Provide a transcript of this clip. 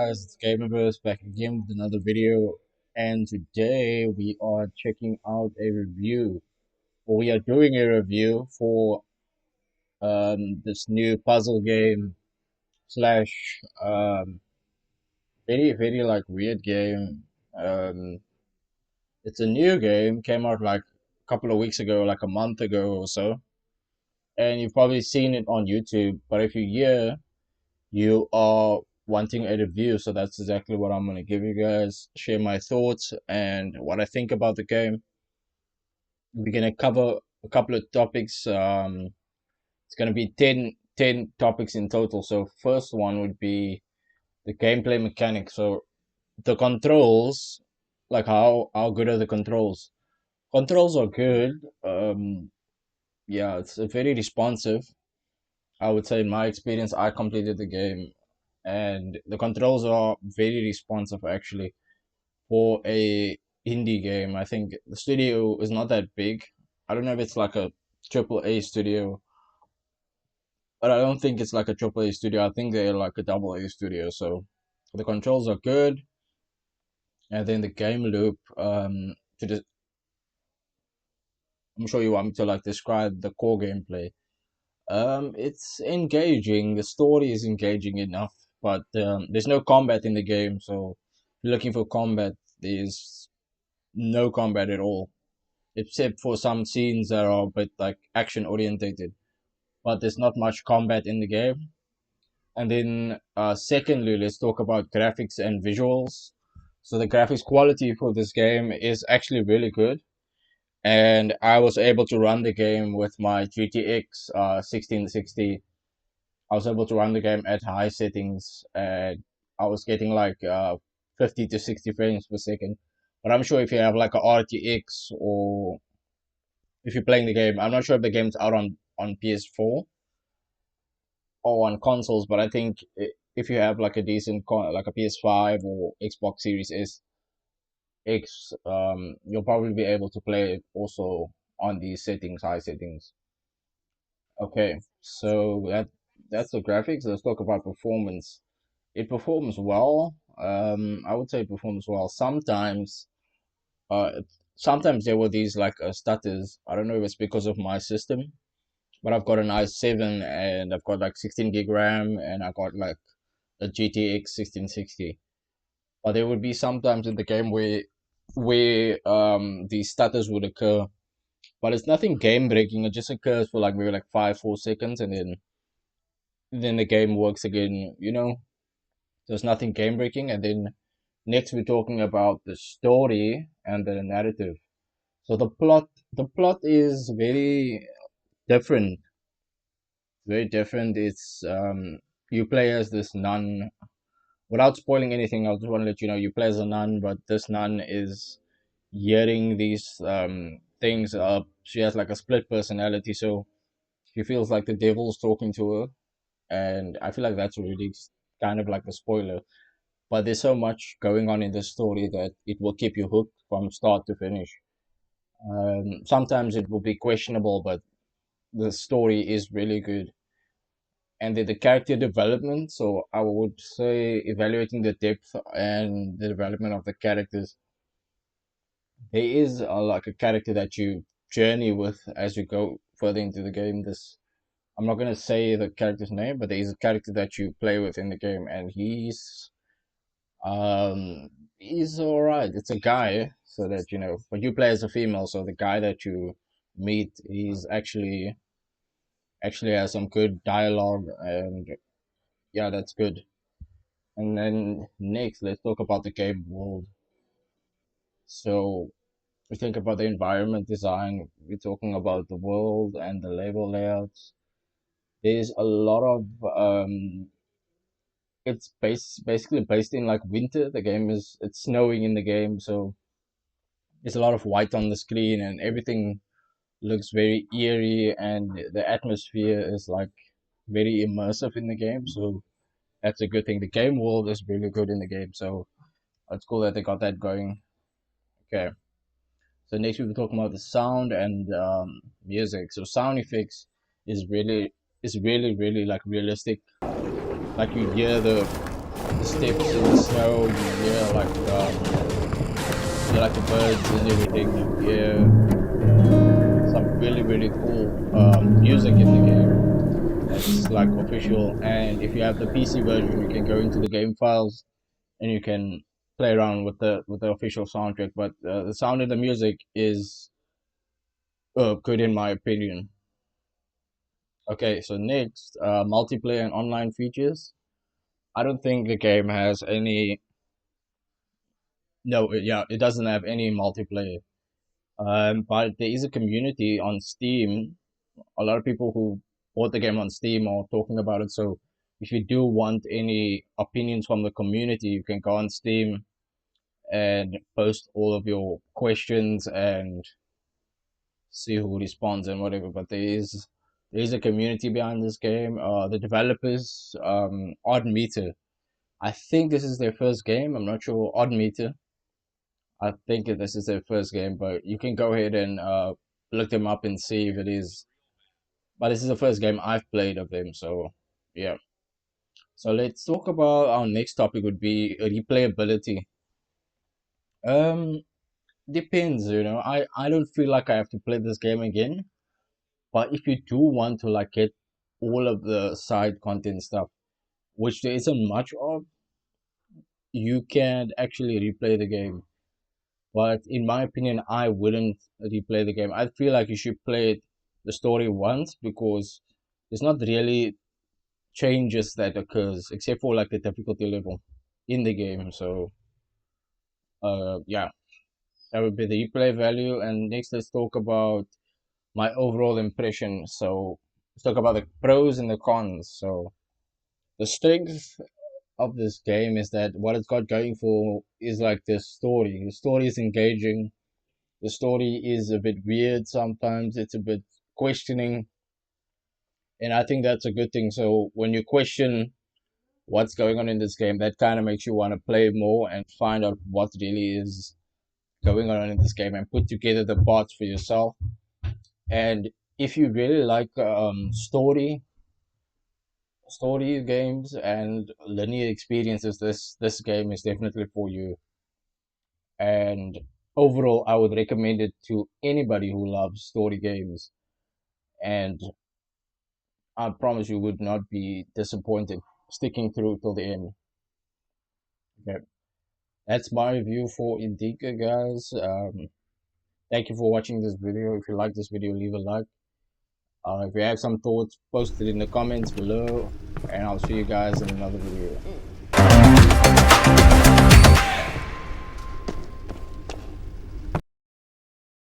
guys, it's Gamerverse back again with another video, and today we are checking out a review, or we are doing a review for this new puzzle game slash very like weird game. Um, it's a new game, came out like a couple of weeks ago, like a month ago or so, and you've probably seen it on YouTube. But if you're here, you are wanting a review, so that's exactly what I'm going to give you guys, share my thoughts and what I think about the game. We're going to cover a couple of topics. It's going to be ten topics in total. So first one would be the gameplay mechanics. So the controls, like how good are the controls? Controls are good. Yeah, it's very responsive. I would say in my experience, I completed the game and the controls are very responsive actually for a indie game. I think the studio is not that big. I don't know if it's like a triple A studio, but I don't think it's like a triple A studio. I think they're like a double A studio. So the controls are good, and then the game loop. I'm sure you want me to like describe the core gameplay. It's engaging. The story is engaging enough, but there's no combat in the game. So if you're looking for combat, there's no combat at all, except for some scenes that are a bit like action orientated. But there's not much combat in the game. And then, secondly, let's talk about graphics and visuals. So the graphics quality for this game is actually really good, and I was able to run the game with my GTX 1660. I was able to run the game at high settings, and I was getting like 50 to 60 frames per second. But I'm sure if you have like a RTX, or if you're playing the game, I'm not sure if the game's out on PS4 or on consoles, but I think if you have like a decent like a PS5 or Xbox Series X, you'll probably be able to play it also on these settings, high settings. Okay, so that's the graphics. Let's talk about performance. It performs well. I would say it performs well. Uh, sometimes there were these like stutters. I don't know if it's because of my system, but I've got an i7 and I've got like 16 gig RAM and I got like a GTX 1660. But there would be sometimes in the game where these stutters would occur, but it's nothing game breaking. It just occurs for like maybe like 5 4 seconds, and then the game works again. There's nothing game breaking. And then next we're talking about the story and the narrative. So the plot is different, very different. It's you play as this nun. Without spoiling anything, I just want to let you know you play as a nun, but this nun is hearing these things up. She has like a split personality, so she feels like the devil's talking to her, and I feel like that's really kind of like a spoiler. But there's so much going on in the story that it will keep you hooked from start to finish. Sometimes it will be questionable, but the story is really good. And then the character development. So I would say evaluating the depth and the development of the characters. There is like a character that you journey with as you go further into the game. I'm not gonna say the character's name, but there is a character that you play with in the game, and um he's all right. It's a guy, so that but you play as a female, so the guy that you meet, he's actually has some good dialogue, and yeah, that's good. And then next, let's talk about the game world. So we think about the environment design. We're talking about the world and the level layouts. There's a lot of it's basically based in like winter. The game is it's snowing in the game, so there's a lot of white on the screen and everything looks very eerie, and the atmosphere is like very immersive in the game. So that's a good thing. The game world is really good in the game, so it's cool that they got that going. Okay. So next we will talk about the sound and music. So sound effects is really really like realistic. Like you hear the steps in the snow. You hear like the birds and everything. You hear some really cool music in the game. It's like official, and if you have the PC version, you can go into the game files and you can play around with the official soundtrack. But the sound of the music is good in my opinion. Okay, so next, multiplayer and online features. I don't think the game has any. No, yeah, it doesn't have any multiplayer. But there is a community on Steam. A lot of people who bought the game on Steam are talking about it. So if you do want any opinions from the community, you can go on Steam and post all of your questions and see who responds and whatever. But there is a community behind this game. The developers, Odd Meter. I think this is their first game. I'm not sure. Odd Meter. I think this is their first game, but you can go ahead and look them up and see if it is. But this is the first game I've played of them, so yeah. So let's talk about our next topic would be replayability. Um, Depends, I don't feel like I have to play this game again, but if you do want to like get all of the side content stuff, which there isn't much of, you can actually replay the game. But in my opinion, I wouldn't replay the game. I feel like you should play the story once because there's not really changes that occurs except for like the difficulty level in the game. So yeah, that would be the replay value. And next, let's talk about my overall impression. So let's talk about the pros and the cons. So the strength of this game is that what it's got going for is like the story. The story is engaging. The story is a bit weird sometimes. It's a bit questioning, and I think that's a good thing. So when you question what's going on in this game, that kind of makes you want to play more and find out what really is going on in this game and put together the parts for yourself. And if you really like story games and linear experiences, this game is definitely for you. And overall, I would recommend it to anybody who loves story games. And I promise you would not be disappointed sticking through till the end. Okay, that's my review for Indika, guys. Thank you for watching this video. If you like this video, leave a like. If you have some thoughts, post it in the comments below, and I'll see you guys in another video.